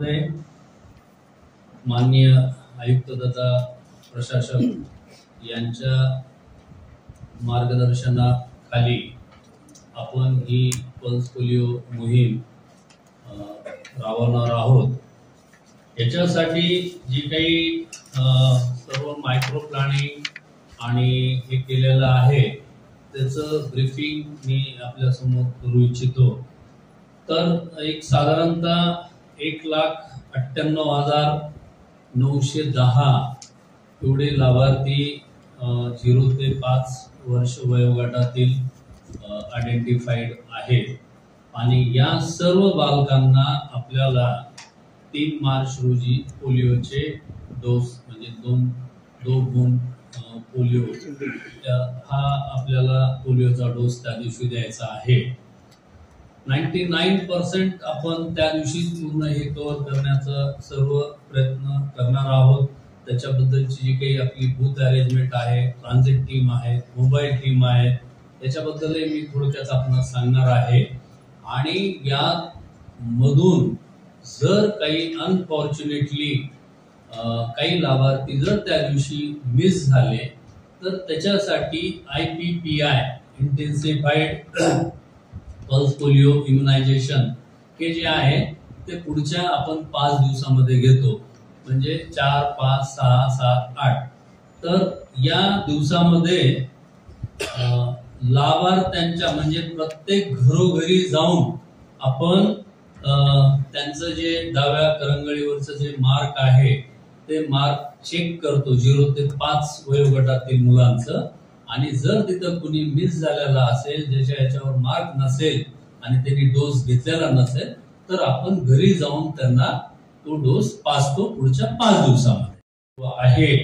महोदय, माननीय आयुक्त तथा प्रशासक यांच्या मार्गदर्शनाखाली आपण ही पल्स पोलिओ मोहीम राबवणार आहोत। याच्यासाठी जी काही सर्व मायक्रो प्लॅनिंग आणि हे केलेलं आहे त्याचं ब्रीफिंग मी आपल्या समोर करू इच्छितो। तर एक साधारणतः 1,98,910 एवढे लाभार्थी 0 ते 5 वर्ष वयोगटातील आयडेंटिफाईड आहेत आणि या सर्व बालकांना आपल्याला 3 मार्च रोजी पोलिओचे डोस म्हणजे दोन पोलिओ हा आपल्याला पोलिओचा डोस त्या दिवशी द्यायचा आहे। 99% आपण त्या दिवशी पूर्ण हे कव्हर करण्याचा सर्व प्रयत्न करणार आहोत। त्याच्याबद्दलची जी काही आपली बूथ अरेंजमेंट आहे, ट्रान्झिट टीम आहे, मोबाईल टीम आहे, त्याच्याबद्दलही मी थोडक्यात आपल्याला सांगणार आहे। आणि या मधून जर काही अनफॉर्च्युनेटली काही लाभार्थी जर त्या दिवशी मिस झाले तर त्याच्यासाठी IPPI intensified pulse polio immunisation हे जे आहे ते पुढच्या आपण 5 दिवसामध्ये घेतो, म्हणजे 4, 5, 6, 7, 8। तर या दिवसामध्ये लाभार्थ्यांच्या म्हणजे प्रत्येक घरोघरी जाऊन आपण त्यांचं जे डाव्या करंगळीवरचं जे मार्क आहे ते मार्क चेक करतो 0 ते 5 वयोगटातील मुलांचं। आणि जर तिथं कुणी मिस झालेला असेल, ज्याच्या याच्यावर मार्क नसेल आणि त्यांनी डोस घेतलेला नसेल तर आपण घरी जाऊन त्यांना तो डोस पाजतो पुढच्या 5 दिवसामध्ये आहे।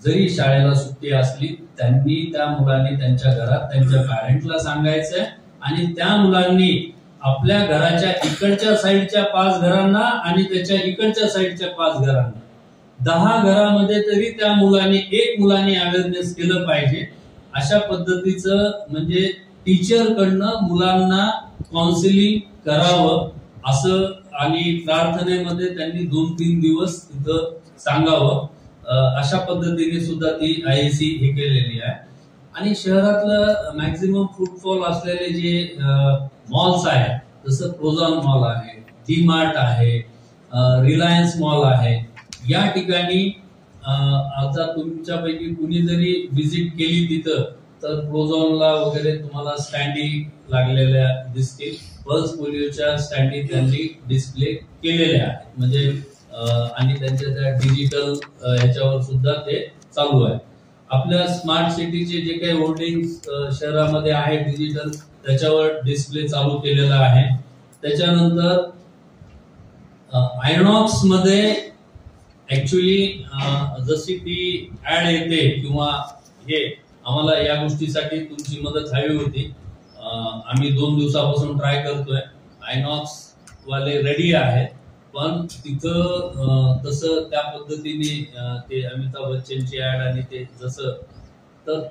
जरी शाळेला सुट्टी असली त्यांनी त्या मुलांनी त्यांच्या घरात त्यांच्या पॅरेंटला सांगायचंय आणि त्या मुलांनी आपल्या घराच्या इकडच्या साईडच्या 5 घरांना आणि त्याच्या इकडच्या साईडच्या 5 घरांना 10 घरामध्ये तरी त्या मुलांनी मुलांनी अवेअरनेस केलं पाहिजे। अशा पद्धतीचं म्हणजे टीचर कडनं मुलांना काउन्सिलिंग करावं असं आणि प्रार्थनेमध्ये त्यांनी 2-3 दिवस तिथं सांगावं। अशा पद्धतीने सुद्धा ती IAC हे केलेली आहे। आणि शहरातलं मॅक्झिमम फुटफॉल असलेले जे मॉल्स आहेत, जसं प्रोझॉन मॉल आहे, डीमार्ट आहे, रिलायन्स मॉल आहे, या ठिकाणी आता तुमच्यापैकी कुणी जरी व्हिजिट केली तिथं तर प्रोझॉनला वगैरे तुम्हाला स्टँडी लागलेल्या दिसतील। पल्स पोलिओच्या स्टँडी त्यांनी डिस्प्ले केलेल्या आहेत, म्हणजे आणि त्यांच्या त्या डिजिटल ह्याच्यावर सुद्धा ते चालू आहे। आपल्या स्मार्ट सिटीचे जे काही होर्डिंग्स शहरामध्ये आहे डिजिटल, त्याच्यावर डिस्प्ले चालू केलेला आहे। त्याच्यानंतर आयनॉक्स मध्ये ऍक्च्युली जशी ती ऍड येते किंवा हे आम्हाला या गोष्टीसाठी तुमची मदत हवी होती। आम्ही 2 दिवसापासून ट्राय करतोय, आयनॉक्स वाले रेडी आहेत, पण तिथं तसं त्या पद्धतीने ते अमिताभ बच्चनची ऍड आणि ते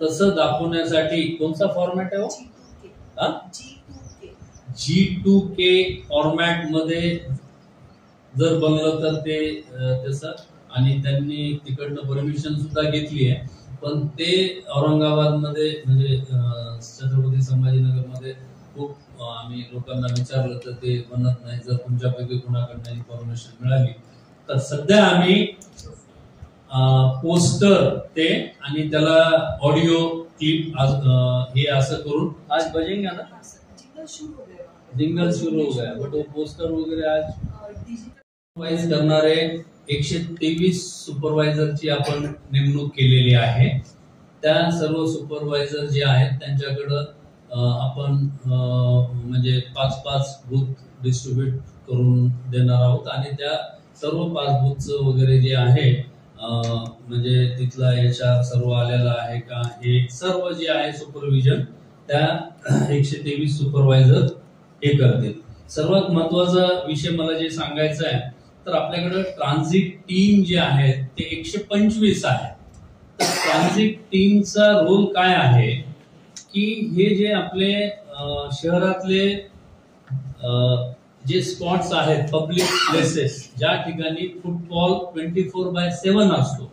तसं दाखवण्यासाठी कोणता फॉर्मॅट आहे हो? G2K फॉर्मॅट मध्ये जर बनलं तर ते तसं, आणि त्यांनी तिकडनं परमिशन सुद्धा घेतली आहे, पण ते औरंगाबाद मध्ये म्हणजे छत्रपती संभाजीनगर मध्ये खूप आम्ही लोकांना विचारलं तर ते बनत नाही। जर तुमच्यापैकी कुणाकडनं इन्फॉर्मेशन मिळाली तर सध्या आम्ही पोस्टर ते आणि त्याला ऑडिओ क्लिप हे असं करून आज बजेंगे ना, जिंगल सुरू हो गया, बट वो पोस्टर वगैरे आज सुपरवाइज करणारे 123 सुपरवायझरची आपण नेमणूक केलेली आहे। त्या सर्व सुपरवायझर जे आहेत त्यांच्याकडं आपण म्हणजे 5-5 बूथ डिस्ट्रीब्यूट करून देणार आहोत आणि त्या सर्व 5 बूथचं वगैरे जे आहे म्हणजे तिथला HR सर्व आलेला आहे का हे सर्व जे आहे सुपरविजन त्या 123 सुपरवायझर हे करतील। सर्वात महत्वाचा विषय मला जे सांगायचं आहे तर आपल्याकडे ट्रान्झिट टीम जे आहे ते 125 आहे। तर ट्रान्झिट टीमचा रोल काय आहे की हे जे आपले शहरातले जे स्पॉट्स आहेत पब्लिक प्लेसेस ज्या ठिकाणी फुटबॉल 24/7 असतो,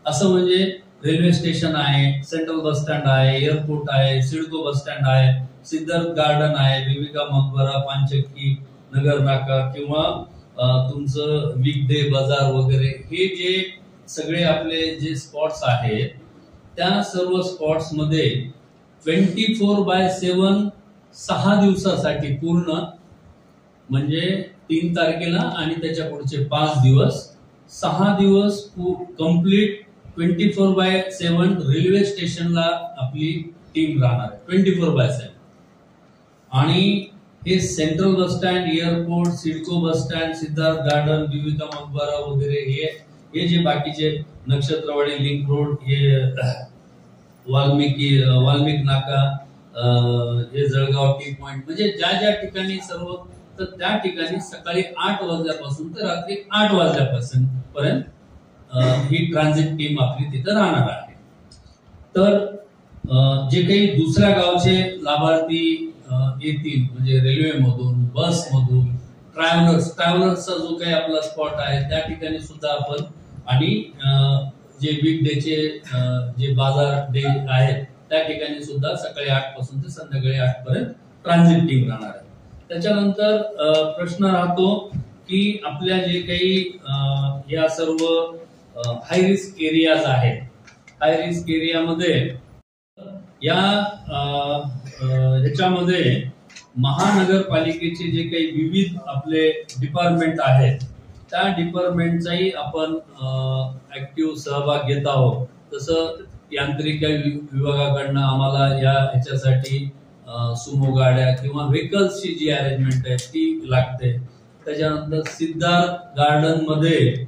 असं म्हणजे रेल्वे स्टेशन आहे, सेंट्रल बस स्टँड आहे, एअरपोर्ट आहे, सिडको बस स्टँड आहे, सिद्धार्थ गार्डन आहे, बीबिका मकबरा, पानचक्की, नगर नाका किंवा तुमचं वीकडे बाजार वगैरे, हे जे सगळे आपले जे स्पॉट्स आहेत त्या सर्व स्पॉट्स मध्ये 24/7 6 दिवसासाठी पूर्ण, म्हणजे 3 तारखेला आणि त्याच्या पुढचे 5 दिवस, 6 दिवस कंप्लीट 24/7 रेल्वे स्टेशनला आपली टीम राहणार आहे 24/7. आणि हे central bus stand, airport, CIDCO bus stand, Siddharth garden, Bibi ka Maqbara वगैरे हे जे बाकीचे नक्षत्रवाडी, लिंक रोड, हे वाल्मिक नाका, हे जळगाव टी पॉइंट, म्हणजे ज्या ज्या ठिकाणी सर्व, तर त्या ठिकाणी सकाळी 8 वाजल्यापासून तर रात्री 8 वाजल्यापासून पर्यंत ही ट्रान्झिट टीम आपली तिथे राहणार आहे. तर जे काही दुसऱ्या गावचे लाभार्थी येतील, म्हणजे रेल्वेमधून, बसमधून, ट्रॅव्हलर्सचा जो काही आपला स्पॉट आहे त्या ठिकाणी सुद्धा आपण, आणि जे वीक डेचे जे बाजार डे आहेत त्या ठिकाणी सुद्धा सकाळी 8 पासून ते संध्याकाळी 8 पर्यंत ट्रान्झिट टीम राहणार आहे. त्याच्यानंतर प्रश्न राहतो की आपल्या जे काही या सर्व हाय रिस्क एरियाज आहेत, हाय रिस्क एरियामध्ये या ह्याच्यामध्ये महानगरपालिकेचे जे काही विविध आपले डिपार्टमेंट आहेत त्या डिपार्टमेंटचाही आपण ऍक्टिव्ह सहभाग घेत आहोत. तसं यांत्रिकी विभागाकडनं आम्हाला या ह्याच्यासाठी सुमो गाड्या किंवा व्हेकल्सची जी अरेंजमेंट आहे ती लागते. त्याच्यानंतर सिद्धार्थ गार्डन मध्ये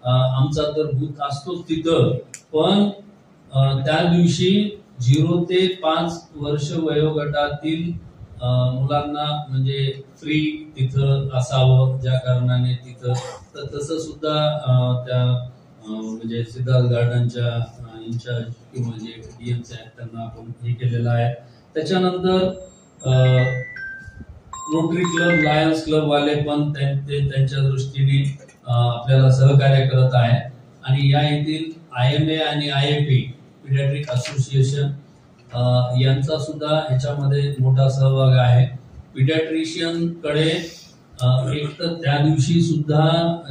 आमचा तर बूथ असतोच तिथं, पण त्या दिवशी 0 ते 5 वर्ष वयोगटातील मुलांना म्हणजे फ्री तिथं असावं, ज्या कारणाने तिथं, तर तसं सुद्धा त्या म्हणजे सिद्धार्थ गार्डनच्या इंचार्ज किंवा जे डीएमचे आहेत त्यांना आपण हे केलेलं आहे. त्याच्यानंतर रोटरी क्लब, लायन्स क्लब वाले पण त्यांच्या दृष्टीने आपल्याला सहकार्य करत आहे. आणि या येथील IMA आणि IAP पीडियाट्रिक असोसिएशन यांचा सुद्धा ह्याच्यामध्ये मोठा सहभाग आहे. पीडियाट्रिशियन कडे एक तर त्या दिवशी सुद्धा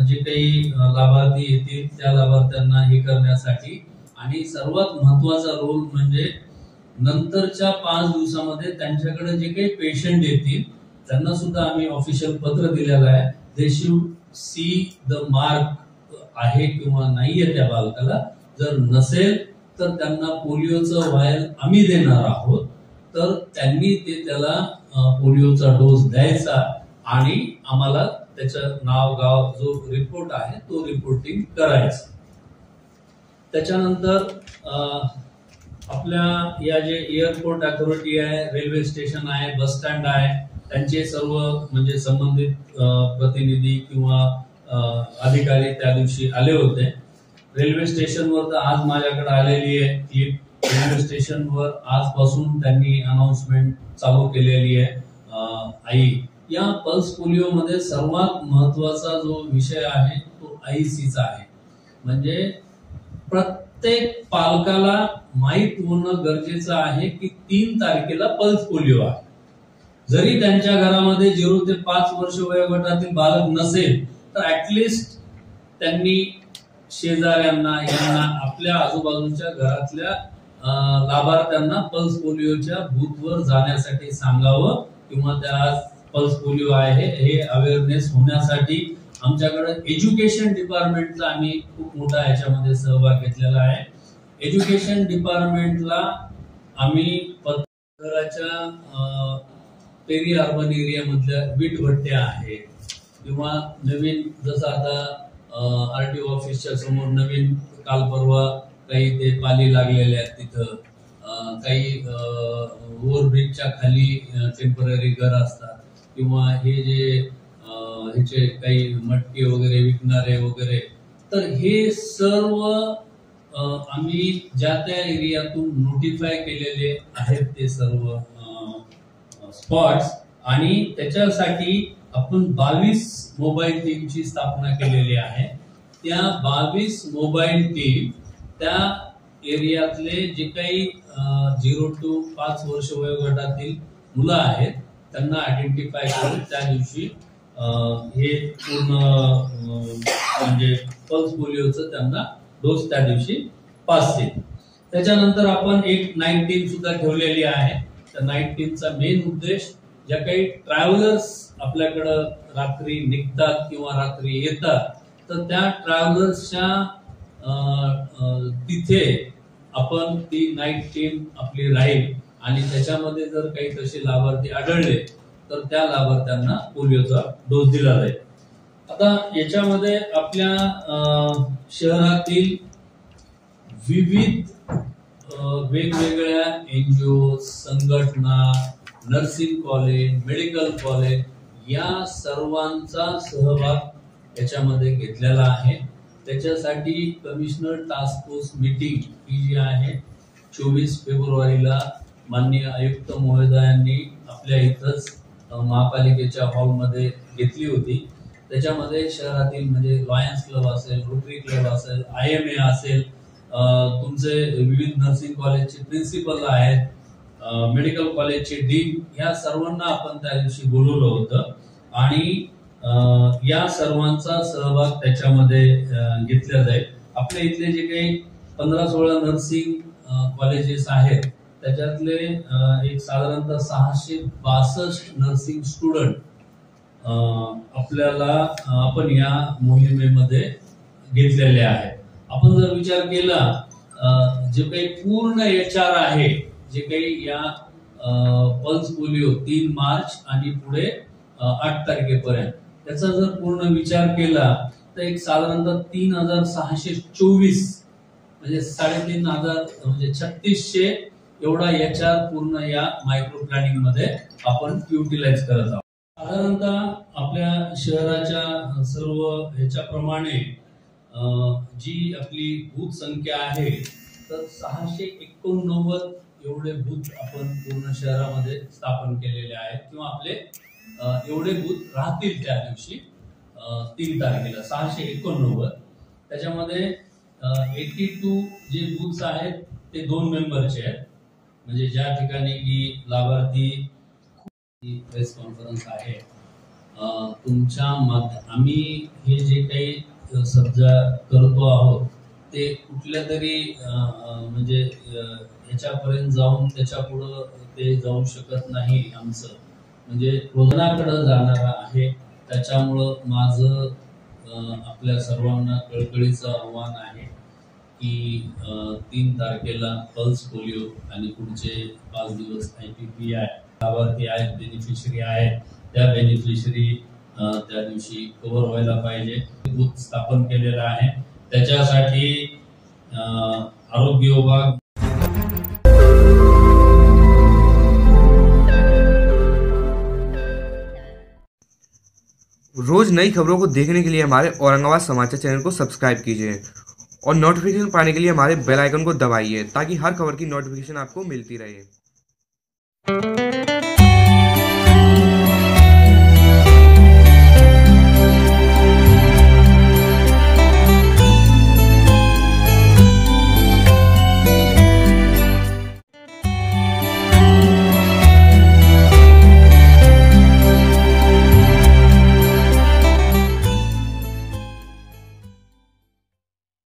जे काही लाभार्थी येतील त्या लाभार्थ्यांना हे करण्यासाठी, आणि सर्वात महत्वाचा रोल म्हणजे नंतरच्या 5 दिवसामध्ये त्यांच्याकडे जे काही पेशंट येतील त्यांना सुद्धा आम्ही ऑफिशियल पत्र दिलेलं आहे. They should see the mark आहे किंवा नाहीये त्या बालकाला, जर नसेल तर त्यांना पोलिओचं व्हायल आम्ही देणार आहोत, तर त्यांनी ते त्याला पोलिओचा डोस द्यायचा आणि आम्हाला त्याचं नाव गाव जो रिपोर्ट आहे तो रिपोर्टिंग करायचं. त्याच्यानंतर आपल्या या जे एअरपोर्ट अथॉरिटी आहे, रेल्वे स्टेशन आहे, बस स्टँड आहे, त्यांचे सर्व म्हणजे संबंधित प्रतिनिधी किंवा अधिकारी त्या दिवशी आले होते. रेल्वे स्टेशनवर तर आज माझ्याकडे आलेली आहे क्लिप. रेल्वे स्टेशनवर आजपासून त्यांनी अनाउन्समेंट चालू केलेली आहे. आई या पल्स पोलिओ मध्ये सर्वात महत्वाचा जो विषय आहे तो आईसीचा आहे. म्हणजे प्रत्येक पालकाला माहित होणं गरजेचं आहे की 3 तारखेला पल्स पोलिओ आहे. जरी त्यांच्या घरामध्ये 0 ते 5 वर्ष वयोगटातील बालक नसेल तर ऍटलिस्ट त्यांनी शेजाऱ्यांना, यांना, आपल्या आजूबाजूच्या घरातल्या लाभार्थ्यांना पल्स पोलिओच्या बूथवर जाण्यासाठी सांगावं, किंवा त्या पल्स पोलिओ आहे हे अवेअरनेस होण्यासाठी आमच्याकडे एज्युकेशन डिपार्टमेंटचा आम्ही खूप मोठा याच्यामध्ये सहभाग घेतलेला आहे. एज्युकेशन डिपार्टमेंटला आम्ही घराच्या पेरी अर्बन एरिया मधल्या वीटभट्ट्या आहेत, किंवा नवीन जसं आता RTO ऑफिसच्या समोर नवीन काल परवा काही ते पाली लागलेले आहेत तिथं, काही ओव्हरब्रिजच्या खाली टेम्पररी घर असतात, किंवा हे जे ह्याचे काही मटके वगैरे विकणारे वगैरे, तर हे सर्व आम्ही ज्या त्या एरियातून नोटिफाय केलेले आहेत ते सर्व स्पॉट्स. आणि त्याच्यासाठी आपण 22 मोबाईल टीमची स्थापना केलेली आहे. त्या 22 मोबाईल टीम त्या एरियातले जे काही 0 to 5 वर्ष वयोगटातील मुलं आहेत त्यांना आयडेंटिफाय करून त्या दिवशी हे पूर्ण म्हणजे पल्स पोलिओचं त्यांना डोस त्या दिवशी पाजतील. त्याच्यानंतर आपण एक नाईट टीम सुद्धा ठेवलेली आहे. त्या नाईट टीमचा मेन उद्देश ज्या काही ट्रॅव्हलर्स आपल्याकडं रात्री निघतात किंवा रात्री येतात तर त्या ट्रॅव्हलर्सच्या तिथे आपण ती नाईट टीम आपली राहील आणि त्याच्यामध्ये जर काही तसे लाभार्थी आढळले तर त्या लाभार्थ्यांना पोलिओचा डोस दिला जाईल. आता याच्यामध्ये आपल्या शहरातील विविध वेगवेगळ्या NGO, संघटना, नर्सिंग कॉलेज, मेडिकल कॉलेज या सर्वांचा सहभाग याच्यामध्ये घेतलेला आहे. त्याच्यासाठी कमिशनर टास्क फोर्स मीटिंग ही जी आहे 24 फेब्रुवारीला माननीय आयुक्त महोदयांनी आपल्या इथंच महापालिकेच्या हॉलमध्ये घेतली होती. त्याच्यामध्ये शहरातील म्हणजे लॉयन्स क्लब असेल, रोटरी क्लब असेल, IMA असेल, तुमचे विविध नर्सिंग कॉलेजचे प्रिन्सिपल आहेत, मेडिकल कॉलेजचे डीन या सर्वांना आपण त्या दिवशी बोलवलं होतं आणि या सर्वांचा सहभाग त्याच्यामध्ये घेतला जाईल. आपल्या इथले जे काही 15-16 नर्सिंग कॉलेजेस आहेत त्याच्यातले एक साधारणतः 662 नर्सिंग स्टुडंट आपल्याला आपण या मोहिमेमध्ये घेतलेले आहेत. आपण जर विचार केला जे काही पूर्ण HR आहे जे काही या पल्स पोलिओ 3 मार्च आणि पुढे 8 तारखेपर्यंत त्याचा जर पूर्ण विचार केला तर एक साधारणतः 3624 म्हणजे 3500 म्हणजे 3600 एवढा HR पूर्ण या मायक्रो प्लॅनिंग मध्ये आपण युटिलाइज करत आहोत. साधारणतः आपल्या शहराच्या सर्व ह्याच्याप्रमाणे जी आपली बूथ संख्या आहे तर 689 एवढे बूथ आपण पूर्ण शहरामध्ये स्थापन केलेले आहेत किंवा आपले एवढे बूथ राहतील त्या दिवशी 3 तारखेला 689. त्याच्यामध्ये 82 जे बूथ्स आहेत ते 2 मेंबरचे आहेत. म्हणजे ज्या ठिकाणी की लाभार्थी प्रेस कॉन्फरन्स आहे तुमच्या आम्ही हे जे काही सध्या करतो आहोत ते कुठल्या तरी म्हणजे याच्यापर्यंत जाऊन त्याच्या पुढं ते जाऊ शकत नाही. आमचं म्हणजे रोजनाकडे जाणार आहे. त्याच्यामुळं माझं आपल्या सर्वांना कळकळीचं आव्हान आहे की 3 तारखेला पल्स पोलिओ आणि पुढचे 5 दिवस IPP आहे लाभार्थी आहेत, बेनिफिशरी आहेत, त्या बेनिफिशरी त्या दिवशी कव्हर व्हायला पाहिजे. बूथ स्थापन केलेला आहे. त्याच्यासाठी आरोग्य विभाग रोज नई खबरों को देखने के लिए हमारे औरंगाबाद समाचार चैनल को सब्सक्राइब कीजिए और नोटिफिकेशन पाने के लिए हमारे बेल आइकन को दबाइए ताकि हर खबर की नोटिफिकेशन आपको मिलती रहे.